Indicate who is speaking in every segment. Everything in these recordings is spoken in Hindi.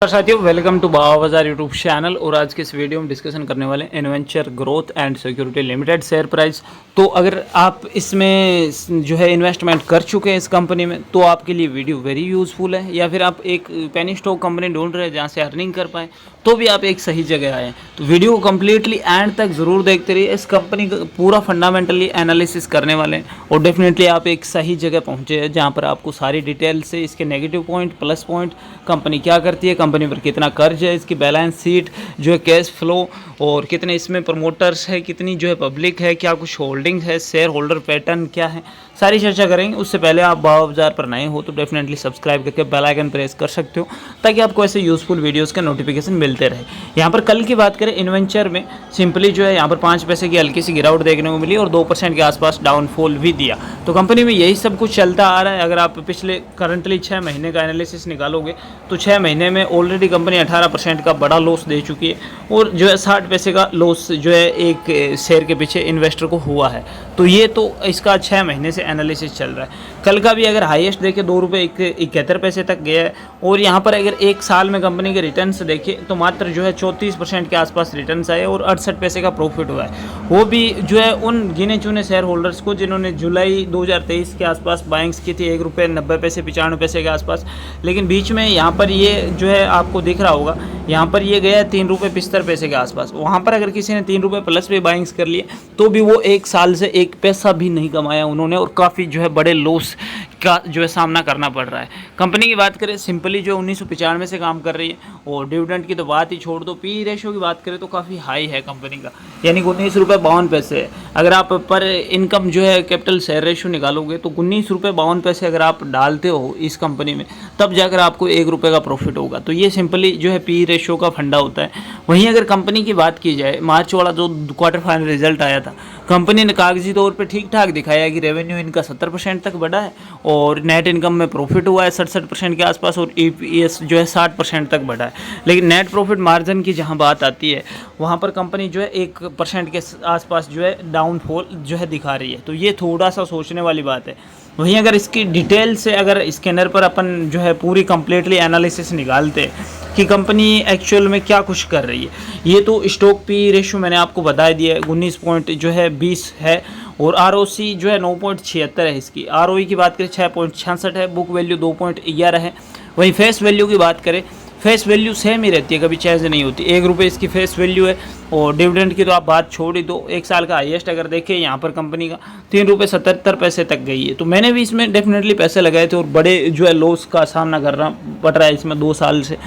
Speaker 1: साथियों, वेलकम टू बाबा बाजार यूट्यूब चैनल। और आज के इस वीडियो में डिस्कशन करने वाले हैं Inventure Growth and Security Limited share price. तो अगर आप इसमें जो है इन्वेस्टमेंट कर चुके हैं इस कंपनी में, तो आपके लिए वीडियो वेरी यूज़फुल है। या फिर आप एक पेनी स्टॉक कंपनी ढूंढ रहे हैं जहां से अर्निंग कर पाएँ, तो भी आप एक सही जगह आए हैं। तो वीडियो को कम्प्लीटली एंड तक ज़रूर देखते रहिए। इस कंपनी का पूरा फंडामेंटली एनालिसिस करने वाले हैं और डेफिनेटली आप एक सही जगह पहुँचे हैं जहाँ पर आपको सारी डिटेल से इसके negative point, plus point, company क्या करती है, कंपनी पर कितना कर्ज है, इसकी बैलेंस शीट जो है, कैश फ्लो, और कितने इसमें प्रमोटर्स है, कितनी जो है पब्लिक है, क्या कुछ होल्डिंग है, शेयर होल्डर पैटर्न क्या है, सारी चर्चा करेंगे। उससे पहले आप बाबा बाजार पर नए हो तो डेफिनेटली सब्सक्राइब करके बेल आइकन प्रेस कर सकते हो, ताकि आपको ऐसे यूजफुल वीडियोस के नोटिफिकेशन मिलते रहे। यहाँ पर कल की बात करें, इन्वेंचर में सिंपली जो है यहाँ पर 5 पैसे की हल्की सी गिरावट देखने को मिली और 2% के आसपास डाउनफॉल भी दिया। तो कंपनी में यही सब कुछ चलता आ रहा है। अगर आप पिछले करंटली 6 महीने का एनालिसिस निकालोगे तो 6 महीने में ऑलरेडी कंपनी 18% का बड़ा लॉस दे चुकी है और जो है 60 पैसे का लॉस जो है एक शेयर के पीछे इन्वेस्टर को हुआ है। तो ये तो इसका 6 महीने से एनालिसिस चल रहा है। कल का भी अगर हाईएस्ट देखें ₹2.71 तक गया है। और यहाँ पर अगर एक साल में कंपनी के रिटर्न्स देखें तो मात्र जो है 34% के आसपास रिटर्न्स आए और 68 पैसे का प्रॉफिट हुआ है। वो भी जो है उन गिने चुने शेयर होल्डर्स को जिन्होंने जुलाई 2023 के आसपास बाइंग्स की थी, ₹1.90 95 पैसे के आसपास। लेकिन बीच में यहाँ पर ये जो है आपको दिख रहा होगा, यहाँ पर ये गया है ₹3.75 के आसपास। वहाँ पर अगर किसी ने ₹3 प्लस भी बाइंग्स कर लिए तो भी वो एक साल से एक पैसा भी नहीं कमाया उन्होंने और काफ़ी जो है बड़े लॉस का जो है सामना करना पड़ रहा है। कंपनी की बात करें, सिंपली जो 1995 से काम कर रही है और डिविडेंड की तो बात ही छोड़ दो, पी रेशो की बात करें तो काफ़ी हाई है कंपनी का, यानी ₹19.52 है। अगर आप पर इनकम जो है कैपिटल शेयर रेशो निकालोगे तो ₹19.52 अगर आप डालते हो इस कंपनी में, तब जाकर आपको ₹1 का प्रॉफिट होगा। तो ये सिंपली जो है पी रेशो का फंडा होता है। वहीं अगर कंपनी की बात की जाए, मार्च वाला जो क्वार्टर फाइनल रिजल्ट आया था, कंपनी ने कागजी तौर पे ठीक ठाक दिखाया कि रेवेन्यू इनका 70% तक बढ़ा है और नेट इनकम में प्रॉफिट हुआ है 67% के आसपास और ईपीएस जो है 60% तक बढ़ा है। लेकिन नेट प्रॉफिट मार्जिन की जहां बात आती है, वहां पर कंपनी जो है 1% के आसपास जो है डाउनफॉल जो है दिखा रही है। तो ये थोड़ा सा सोचने वाली बात है। वहीं अगर इसकी डिटेल से अगर स्कैनर पर अपन जो है पूरी कंप्लीटली एनालिसिस निकालते हैं कि कंपनी एक्चुअल में क्या कुछ कर रही है, ये तो स्टॉक पी रेशो मैंने आपको बता दिया है, 19.20 है और आरओसी जो है 9.76 है। इसकी आरओई की बात करें 6.66 है, बुक वैल्यू 2.11 है। वहीं फेस वैल्यू की बात करें, फेस वैल्यू सेम ही रहती है, कभी चेंज नहीं होती। ₹1 इसकी फेस वैल्यू है और डिविडेंड की तो आप बात छोड़ ही दो। एक साल का हाईएस्ट अगर देखें यहाँ पर कंपनी का ₹3.77 तक गई है। तो मैंने भी इसमें डेफिनेटली पैसे लगाए थे और बड़े जो है लॉस का सामना करना पड़ रहा है इसमें 2 साल से,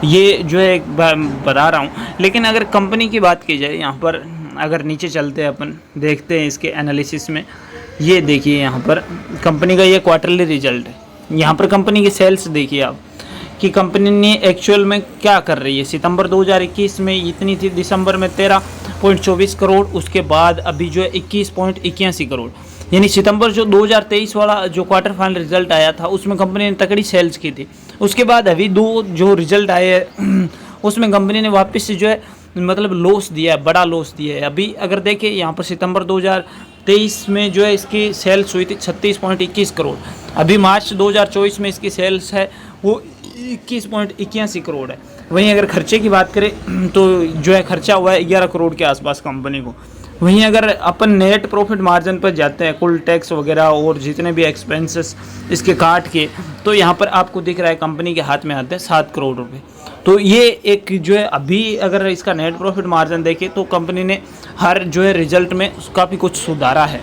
Speaker 1: ये जो है बता रहा हूँ। लेकिन अगर कंपनी की बात की जाए, यहाँ पर अगर नीचे चलते हैं अपन, देखते हैं इसके एनालिसिस में, ये देखिए यहाँ पर कंपनी का ये क्वार्टरली रिजल्ट है। यहाँ पर कंपनी की सेल्स देखिए आप कि कंपनी ने एक्चुअल में क्या कर रही है। सितंबर 2021 में इतनी थी, दिसंबर में 13.24 करोड़, उसके बाद अभी जो है 21.81 करोड़। यानी सितंबर जो 2023 वाला जो क्वार्टर फाइनल रिजल्ट आया था उसमें कंपनी ने तकड़ी सेल्स की थी। उसके बाद अभी 2 जो रिजल्ट आए हैं उसमें कंपनी ने वापस से जो है मतलब लॉस दिया है, बड़ा लॉस दिया है। अभी अगर देखें यहाँ पर सितंबर 2023 में जो है इसकी सेल्स हुई थी 36.21 करोड़। अभी मार्च 2024 में इसकी सेल्स है वो 21.81 करोड़ है। वहीं अगर खर्चे की बात करें तो जो है खर्चा हुआ है 11 करोड़ के आसपास कंपनी को। वहीं अगर अपन नेट प्रॉफिट मार्जिन पर जाते हैं, कुल टैक्स वगैरह और जितने भी एक्सपेंसेस इसके काट के, तो यहाँ पर आपको दिख रहा है कंपनी के हाथ में आते हैं 7 करोड़ रुपए। तो ये एक जो है अभी अगर इसका नेट प्रॉफिट मार्जिन देखें तो कंपनी ने हर जो है रिजल्ट में काफ़ी कुछ सुधारा है।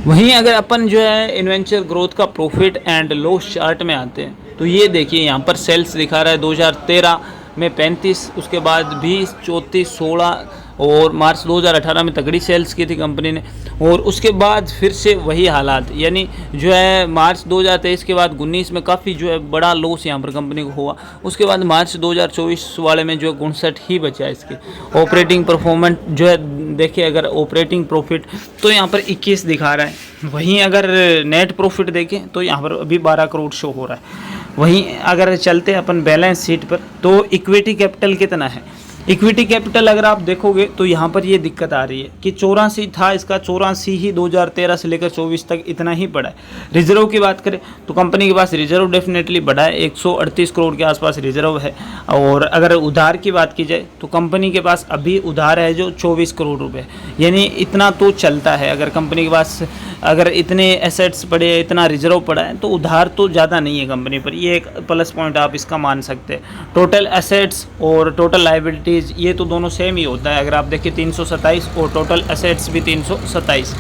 Speaker 1: वहीं अगर अपन जो है इन्वेंचर ग्रोथ का प्रॉफिट एंड लॉस चार्ट में आते हैं तो ये देखिए यहाँ पर सेल्स दिखा रहा है 2013 में 35, उसके बाद 20, 34, 16 और मार्च 2018 में तगड़ी सेल्स की थी कंपनी ने। और उसके बाद फिर से वही हालात, यानी जो है मार्च 2023 के बाद 19 में काफ़ी जो है बड़ा लॉस यहाँ पर कंपनी को हुआ। उसके बाद मार्च 2024 वाले में जो 59 ही बचा इसके। ऑपरेटिंग परफॉर्मेंस जो है देखिए, अगर ऑपरेटिंग प्रॉफिट तो यहाँ पर 21 दिखा रहा है। वहीं अगर नेट प्रॉफिट देखें तो यहाँ पर अभी 12 करोड़ शो हो रहा है। वहीं अगर चलते हैं अपन बैलेंस शीट पर तो इक्विटी कैपिटल कितना है, इक्विटी कैपिटल अगर आप देखोगे तो यहाँ पर ये दिक्कत आ रही है कि 84 था, इसका 84 ही 2013 से लेकर 24 तक इतना ही पड़ा है। रिजर्व की बात करें तो कंपनी के पास रिजर्व डेफिनेटली बढ़ा है, 138 करोड़ के आसपास रिजर्व है। और अगर उधार की बात की जाए तो कंपनी के पास अभी उधार है जो 24 करोड़ रुपए, यानी इतना तो चलता है। अगर कंपनी के पास अगर इतने एसेट्स पड़े हैं, इतना रिजर्व पड़ा है, तो उधार तो ज़्यादा नहीं है कंपनी पर। ये एक प्लस पॉइंट आप इसका मान सकते हैं। टोटल एसेट्स और टोटल लायबिलिटीज़ ये तो दोनों सेम ही होता है। अगर आप देखिए 327 और टोटल एसेट्स भी 327।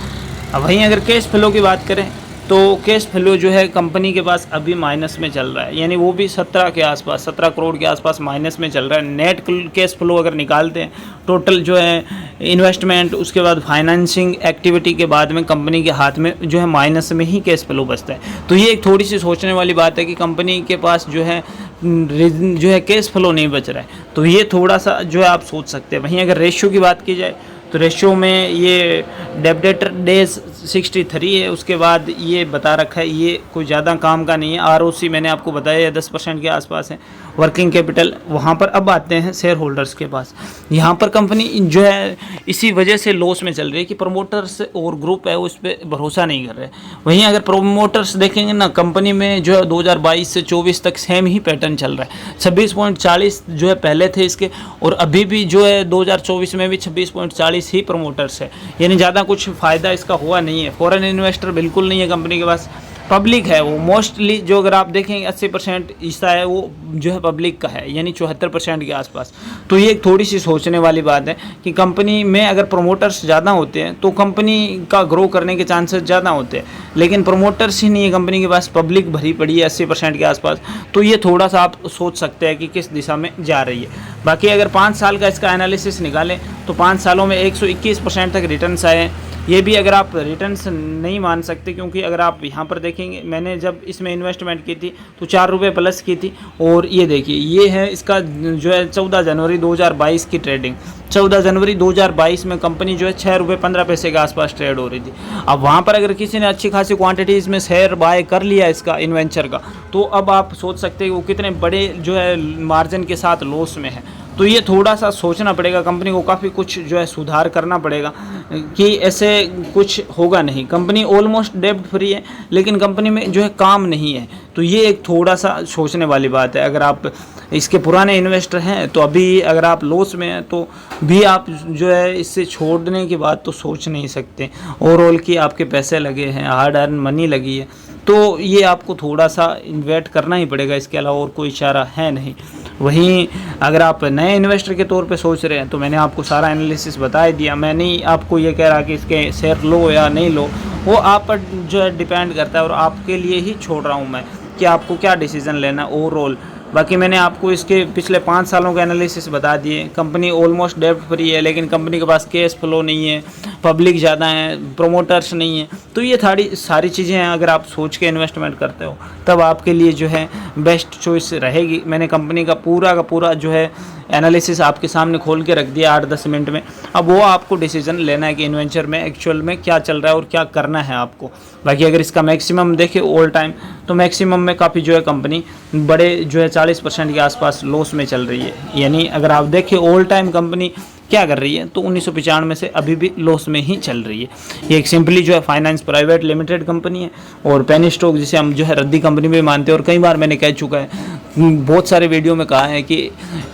Speaker 1: अब वहीं अगर कैश फ्लो की बात करें तो कैश फ्लो जो है कंपनी के पास अभी माइनस में चल रहा है, यानी वो भी 17 के आसपास, 17 करोड़ के आसपास माइनस में चल रहा है। नेट कैश फ्लो अगर निकालते हैं टोटल जो है इन्वेस्टमेंट, उसके बाद फाइनेंसिंग एक्टिविटी के बाद में कंपनी के हाथ में जो है माइनस में ही कैश फ्लो बचता है। तो ये एक थोड़ी सी सोचने वाली बात है कि कंपनी के पास जो है कैश फ्लो नहीं बच रहा है। तो ये थोड़ा सा जो है आप सोच सकते हैं। वहीं अगर रेशियो की बात की जाए तो रेशियो में ये डेब्ट डेज 63 है। उसके बाद ये बता रखा है ये कोई ज़्यादा काम का नहीं है। आरओसी मैंने आपको बताया 10% के आसपास है। वर्किंग कैपिटल वहाँ पर अब आते हैं शेयर होल्डर्स के पास। यहाँ पर कंपनी जो है इसी वजह से लॉस में चल रही है कि प्रमोटर्स और ग्रुप है उस पर भरोसा नहीं कर रहे। वहीं अगर प्रमोटर्स देखेंगे ना, कंपनी में जो है 2022 से 24 तक सेम ही पैटर्न चल रहा है। 26.40 जो है पहले थे इसके, और अभी भी जो है 2024 में भी 26.40 ही प्रमोटर्स है, यानी ज़्यादा कुछ फ़ायदा इसका हुआ नहीं है। फॉरेन इन्वेस्टर बिल्कुल नहीं है कंपनी के पास, पब्लिक है वो मोस्टली। जो अगर आप देखेंगे 80% हिस्सा है वो जो है पब्लिक का है, यानी 74% के आसपास। तो ये एक थोड़ी सी सोचने वाली बात है कि कंपनी में अगर प्रमोटर्स ज़्यादा होते हैं तो कंपनी का ग्रो करने के चांसेस ज़्यादा होते हैं, लेकिन प्रमोटर्स ही नहीं है कंपनी के पास, पब्लिक भरी पड़ी है 80% के आसपास। तो ये थोड़ा सा आप सोच सकते हैं कि किस दिशा में जा रही है। बाकी अगर 5 साल का इसका एनालिसिस निकालें तो 5 सालों में 121% तक रिटर्न्स आए हैं। ये भी अगर आप रिटर्न्स नहीं मान सकते, क्योंकि अगर आप यहाँ पर देखेंगे मैंने जब इसमें इन्वेस्टमेंट की थी तो 4 रुपये प्लस की थी। और ये देखिए ये है इसका जो है 14 जनवरी 2022 की ट्रेडिंग। 14 जनवरी 2022 में कंपनी जो है 6 रुपये 15 पैसे के आसपास ट्रेड हो रही थी। अब वहाँ पर अगर किसी ने अच्छी खासी क्वांटिटीज़ में शेयर बाय कर लिया इसका इन्वेंचर का, तो अब आप सोच सकते हैं वो कितने बड़े जो है मार्जिन के साथ लॉस में है। तो ये थोड़ा सा सोचना पड़ेगा कंपनी को, काफ़ी कुछ जो है सुधार करना पड़ेगा कि ऐसे कुछ होगा नहीं। कंपनी ऑलमोस्ट डेब्ट फ्री है, लेकिन कंपनी में जो है काम नहीं है। तो ये एक थोड़ा सा सोचने वाली बात है। अगर आप इसके पुराने इन्वेस्टर हैं तो अभी अगर आप लॉस में हैं तो भी आप जो है इससे छोड़ने की बात तो सोच नहीं सकते। ओवरऑल की आपके पैसे लगे हैं, हार्ड अर्न मनी लगी है, तो ये आपको थोड़ा सा इन्वेस्ट करना ही पड़ेगा, इसके अलावा और कोई इशारा है नहीं। वहीं अगर आप नए इन्वेस्टर के तौर पे सोच रहे हैं तो मैंने आपको सारा एनालिसिस बता ही दिया। मैं नहीं आपको ये कह रहा कि इसके शेयर लो या नहीं लो, वो आप पर जो है डिपेंड करता है, और आपके लिए ही छोड़ रहा हूँ मैं कि आपको क्या डिसीज़न लेना ओवरऑल। बाकी मैंने आपको इसके पिछले 5 सालों के एनालिसिस बता दिए। कंपनी ऑलमोस्ट डेब्ट फ्री है, लेकिन कंपनी के पास कैश फ्लो नहीं है, पब्लिक ज़्यादा है, प्रोमोटर्स नहीं है। तो ये सारी चीज़ें हैं। अगर आप सोच के इन्वेस्टमेंट करते हो तब आपके लिए जो है बेस्ट चॉइस रहेगी। मैंने कंपनी का पूरा जो है एनालिसिस आपके सामने खोल के रख दिया 8-10 मिनट में। अब वो आपको डिसीजन लेना है कि इन्वेंचर में एक्चुअल में क्या चल रहा है और क्या करना है आपको। बाकी अगर इसका मैक्सिमम देखें ऑल टाइम तो मैक्सिमम में काफ़ी जो है कंपनी बड़े जो है 40% के आसपास लॉस में चल रही है। यानी अगर आप देखें ऑल टाइम कंपनी क्या कर रही है तो 1995 से अभी भी लॉस में ही चल रही है। ये एक सिंपली जो है फाइनेंस प्राइवेट लिमिटेड कंपनी है, और पेनी स्टॉक जिसे हम जो है रद्दी कंपनी में मानते हैं। और कई बार मैंने कह चुका है, बहुत सारे वीडियो में कहा है कि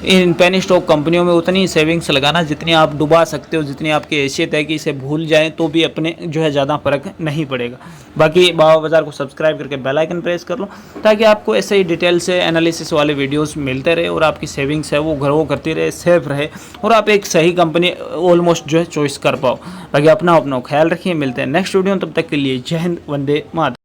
Speaker 1: इन पेनी स्टॉक कंपनियों में उतनी सेविंग्स लगाना जितनी आप डुबा सकते हो, जितनी आपकी हैसियत है कि इसे भूल जाएं तो भी अपने जो है ज़्यादा फर्क नहीं पड़ेगा। बाकी बाबा बाजार को सब्सक्राइब करके बेल आइकन प्रेस कर लो, ताकि आपको ऐसे ही डिटेल से एनालिसिस वाले वीडियोस मिलते रहे और आपकी सेविंग्स है वो ग्रो करती रहे, सेफ रहे, और आप एक सही कंपनी ऑलमोस्ट जो है चॉइस कर पाओ। बाकी अपना ख्याल रखिए। मिलते हैं नेक्स्ट वीडियो, तब तक के लिए जय हिंद, वंदे मातरम।